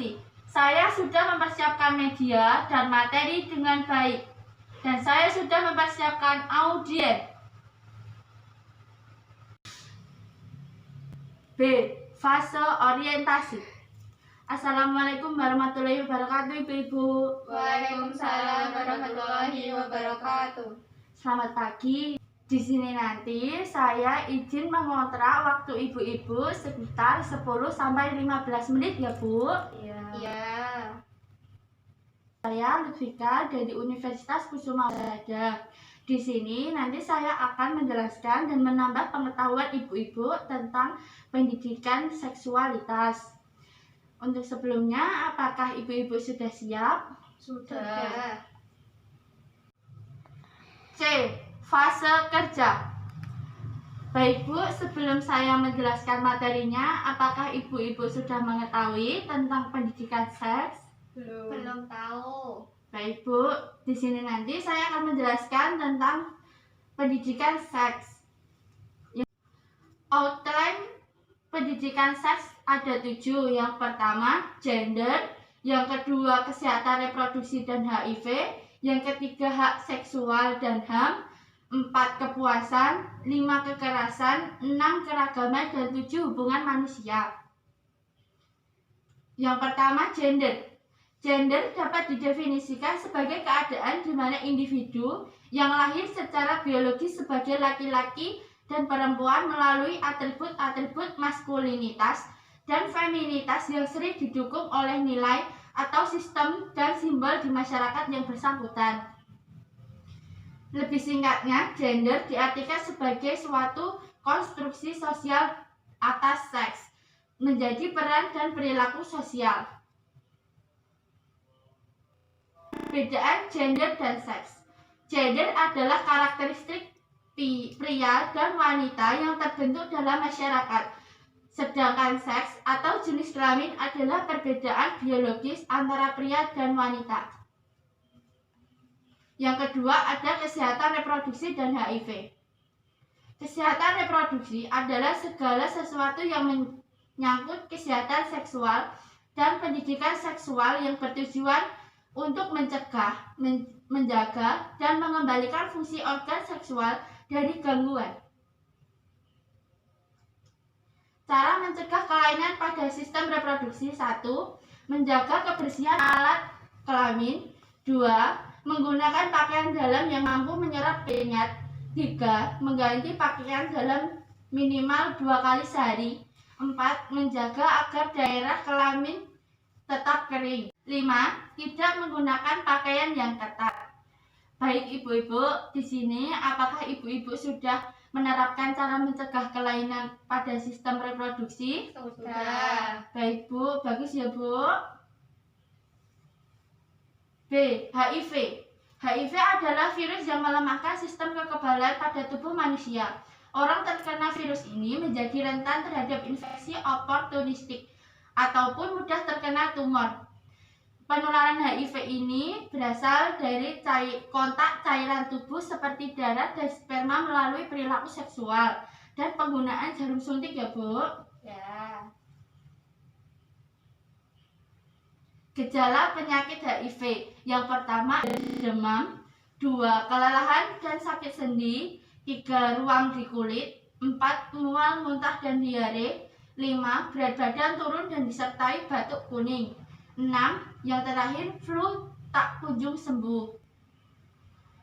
Introduksi. Saya sudah mempersiapkan media dan materi dengan baik, dan saya sudah mempersiapkan audiens. B. Fase orientasi. Assalamualaikum warahmatullahi wabarakatuh, Ibu-ibu. Waalaikumsalam warahmatullahi wabarakatuh. Selamat pagi. Di sini nanti saya izin mengontrak waktu ibu-ibu sekitar 10-15 menit ya, Bu. Iya. Saya Lutfika dari Universitas Kusuma Wada. Di sini nanti saya akan menjelaskan dan menambah pengetahuan ibu-ibu tentang pendidikan seksualitas. Untuk sebelumnya, apakah ibu-ibu sudah siap? Sudah. C. Fase kerja. Baik Bu, sebelum saya menjelaskan materinya, apakah ibu-ibu sudah mengetahui tentang pendidikan seks? Belum tahu. Baik Bu, di sini nanti saya akan menjelaskan tentang pendidikan seks. Outline pendidikan seks ada 7. Yang pertama, gender. Yang kedua, kesehatan reproduksi dan HIV. Yang ketiga, hak seksual dan HAM. 4. Kepuasan. 5. Kekerasan. 6. Keragaman. Dan 7. Hubungan manusia. Yang pertama, gender. Gender dapat didefinisikan sebagai keadaan di mana individu yang lahir secara biologis sebagai laki-laki dan perempuan melalui atribut-atribut maskulinitas dan feminitas yang sering didukung oleh nilai atau sistem dan simbol di masyarakat yang bersangkutan. Lebih singkatnya, gender diartikan sebagai suatu konstruksi sosial atas seks, menjadi peran dan perilaku sosial. Perbedaan gender dan seks. Gender adalah karakteristik pria dan wanita yang terbentuk dalam masyarakat. Sedangkan seks atau jenis kelamin adalah perbedaan biologis antara pria dan wanita. Yang kedua ada kesehatan reproduksi dan HIV. Kesehatan reproduksi adalah segala sesuatu yang menyangkut kesehatan seksual dan pendidikan seksual yang bertujuan untuk mencegah, menjaga, dan mengembalikan fungsi organ seksual dari gangguan. Cara mencegah kelainan pada sistem reproduksi. 1. Menjaga kebersihan alat kelamin. 2. Menggunakan pakaian dalam yang mampu menyerap keringat. 3. Mengganti pakaian dalam minimal 2 kali sehari. 4. Menjaga agar daerah kelamin tetap kering. 5. Tidak menggunakan pakaian yang ketat. Baik ibu-ibu, di sini apakah ibu-ibu sudah menerapkan cara mencegah kelainan pada sistem reproduksi? Sudah. Baik Bu, bagus ya Bu. B. HIV. HIV adalah virus yang melemahkan sistem kekebalan pada tubuh manusia. Orang terkena virus ini menjadi rentan terhadap infeksi oportunistik ataupun mudah terkena tumor. Penularan HIV ini berasal dari kontak cairan tubuh seperti darah dan sperma melalui perilaku seksual dan penggunaan jarum suntik ya Bu. Ya. Gejala penyakit HIV. Yang pertama demam, 2. kelelahan dan sakit sendi, 3. ruam di kulit, 4. mual, muntah dan diare, 5. berat badan turun dan disertai batuk kuning, 6. yang terakhir flu tak kunjung sembuh.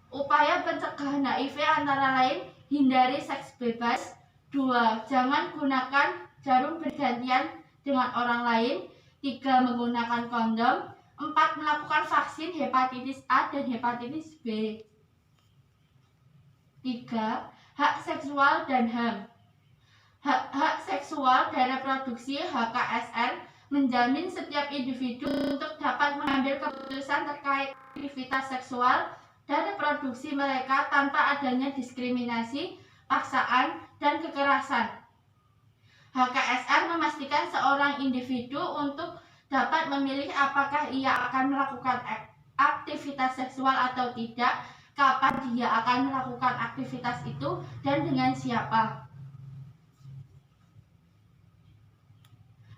Upaya pencegahan HIV antara lain hindari seks bebas, 2. jangan gunakan jarum bergantian dengan orang lain, 3. menggunakan kondom, 4. melakukan vaksin hepatitis A dan hepatitis B. 3. Hak seksual dan HAM. Hak seksual dan reproduksi HKSR menjamin setiap individu untuk dapat mengambil keputusan terkait aktivitas seksual dan reproduksi mereka tanpa adanya diskriminasi, paksaan, dan kekerasan. HKSR memastikan seorang individu untuk dapat memilih apakah ia akan melakukan aktivitas seksual atau tidak, kapan dia akan melakukan aktivitas itu, dan dengan siapa.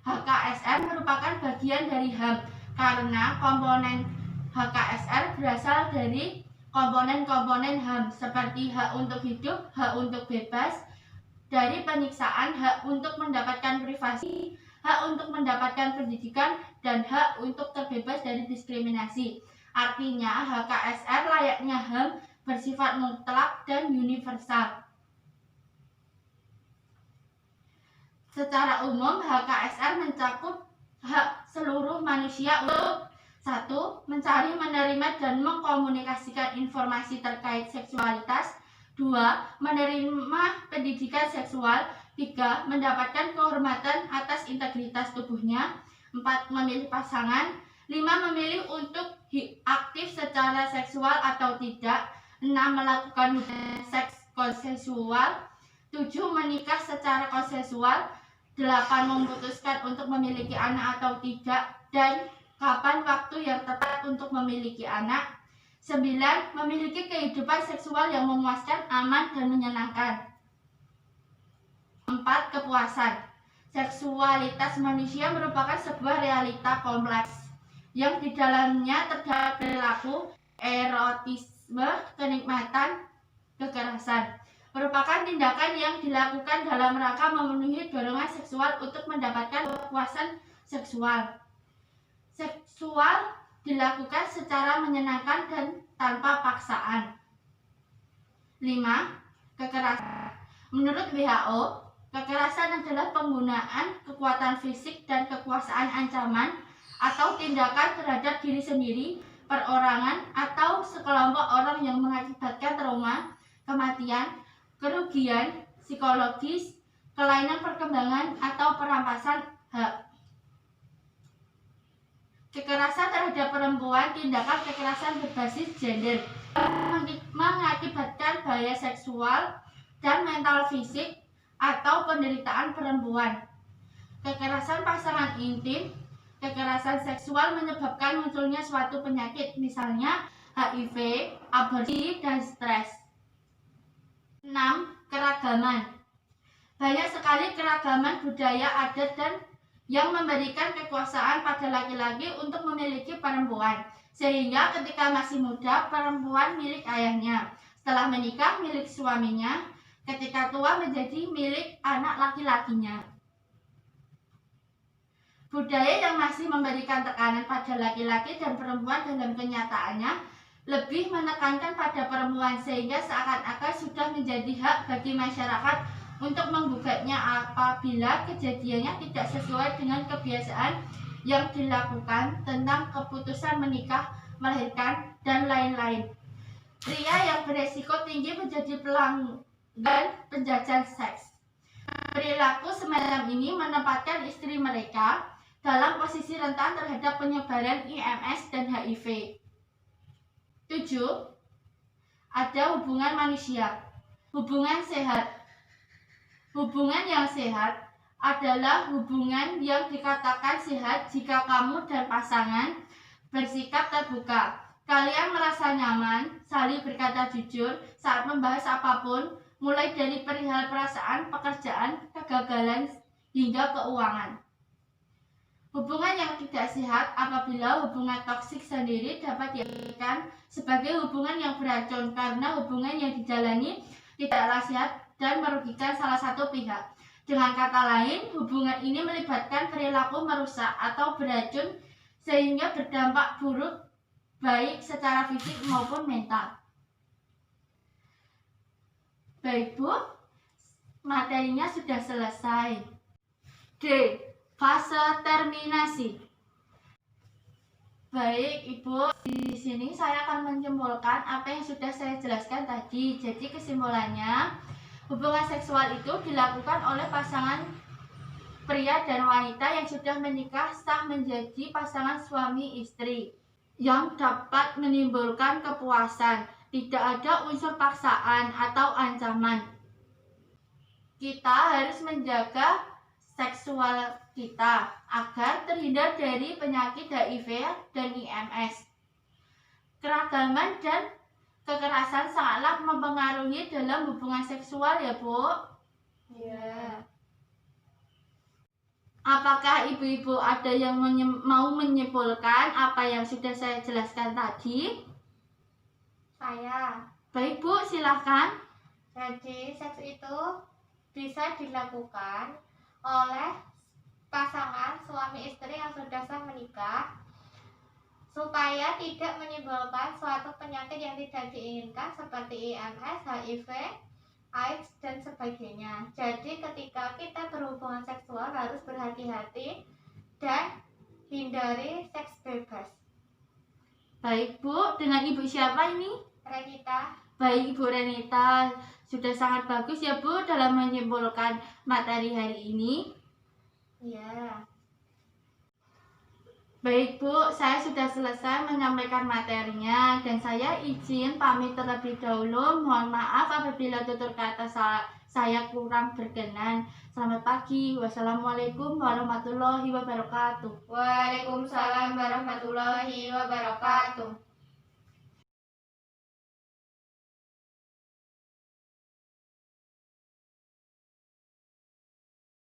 HKSR merupakan bagian dari HAM karena komponen HKSR berasal dari komponen-komponen HAM seperti hak untuk hidup, hak untuk bebas dari penyiksaan, hak untuk mendapatkan privasi, hak untuk mendapatkan pendidikan, dan hak untuk terbebas dari diskriminasi. Artinya, HKSR layaknya HAM bersifat mutlak dan universal. Secara umum, HKSR mencakup hak seluruh manusia untuk 1. Mencari, menerima, dan mengkomunikasikan informasi terkait seksualitas. 2. Menerima pendidikan seksual. 3. Mendapatkan kehormatan atas integritas tubuhnya. 4. Memilih pasangan. 5. Memilih untuk aktif secara seksual atau tidak. 6. Melakukan hubungan seks konsensual. 7. Menikah secara konsensual. 8. Memutuskan untuk memiliki anak atau tidak dan kapan waktu yang tepat untuk memiliki anak. 9. Memiliki kehidupan seksual yang memuaskan, aman, dan menyenangkan. 4. Kepuasan. Seksualitas manusia merupakan sebuah realita kompleks yang di dalamnya terdapat perilaku, erotisme, kenikmatan, kekerasan. Merupakan tindakan yang dilakukan dalam rangka memenuhi dorongan seksual untuk mendapatkan kepuasan seksual. Seksual dilakukan secara menyenangkan dan tanpa paksaan. 5. Kekerasan. Menurut WHO, kekerasan adalah penggunaan kekuatan fisik dan kekuasaan ancaman atau tindakan terhadap diri sendiri, perorangan, atau sekelompok orang yang mengakibatkan trauma, kematian, kerugian psikologis, kelainan perkembangan, atau perampasan hak. Kekerasan terhadap perempuan, tindakan kekerasan berbasis gender, mengakibatkan bahaya seksual dan mental fisik atau penderitaan perempuan. Kekerasan pasangan intim, kekerasan seksual menyebabkan munculnya suatu penyakit, misalnya HIV, aborsi, dan stres. 6. Keragaman. Banyak sekali keragaman budaya, adat, dan yang memberikan kekuasaan pada laki-laki untuk memiliki perempuan. Sehingga ketika masih muda, perempuan milik ayahnya. Setelah menikah, milik suaminya. Ketika tua, menjadi milik anak laki-lakinya. Budaya yang masih memberikan tekanan pada laki-laki dan perempuan dalam kenyataannya lebih menekankan pada perempuan sehingga seakan-akan sudah menjadi hak bagi masyarakat untuk menggugatnya apabila kejadiannya tidak sesuai dengan kebiasaan yang dilakukan tentang keputusan menikah, melahirkan, dan lain-lain. Pria yang beresiko tinggi menjadi pelanggan penjajahan seks. Perilaku semacam ini menempatkan istri mereka dalam posisi rentan terhadap penyebaran IMS dan HIV. 7. Ada hubungan manusia. Hubungan sehat. Hubungan yang sehat adalah hubungan yang dikatakan sehat jika kamu dan pasangan bersikap terbuka. Kalian merasa nyaman, saling berkata jujur saat membahas apapun, mulai dari perihal perasaan, pekerjaan, kegagalan, hingga keuangan. Hubungan yang tidak sehat apabila hubungan toksik sendiri dapat diartikan sebagai hubungan yang beracun karena hubungan yang dijalani tidaklah sehat dan merugikan salah satu pihak. Dengan kata lain, hubungan ini melibatkan perilaku merusak atau beracun sehingga berdampak buruk baik secara fisik maupun mental. Baik Bu, materinya sudah selesai. D. Fase terminasi. Baik Ibu, di sini saya akan menyimpulkan apa yang sudah saya jelaskan tadi. Jadi kesimpulannya, hubungan seksual itu dilakukan oleh pasangan pria dan wanita yang sudah menikah sah menjadi pasangan suami istri yang dapat menimbulkan kepuasan. Tidak ada unsur paksaan atau ancaman. Kita harus menjaga seksual kita agar terhindar dari penyakit HIV dan IMS. Keragaman dan kekerasan sangatlah mempengaruhi dalam hubungan seksual ya Bu. Iya. Apakah ibu-ibu ada yang mau menyimpulkan apa yang sudah saya jelaskan tadi? Saya. Baik Bu, silahkan. Jadi seks itu bisa dilakukan oleh pasangan suami istri yang sudah sah menikah supaya tidak menimbulkan suatu penyakit yang tidak diinginkan seperti IMS, HIV, AIDS, dan sebagainya. Jadi ketika kita berhubungan seksual harus berhati-hati dan hindari seks bebas. Baik Bu, dengan Ibu siapa ini? Renita. Baik Ibu Renita, sudah sangat bagus ya Bu dalam menyimpulkan materi hari ini. Iya. Baik Bu, saya sudah selesai menyampaikan materinya dan saya izin pamit terlebih dahulu. Mohon maaf apabila tutur kata saya kurang berkenan. Selamat pagi. Wassalamualaikum warahmatullahi wabarakatuh. Waalaikumsalam warahmatullahi wabarakatuh.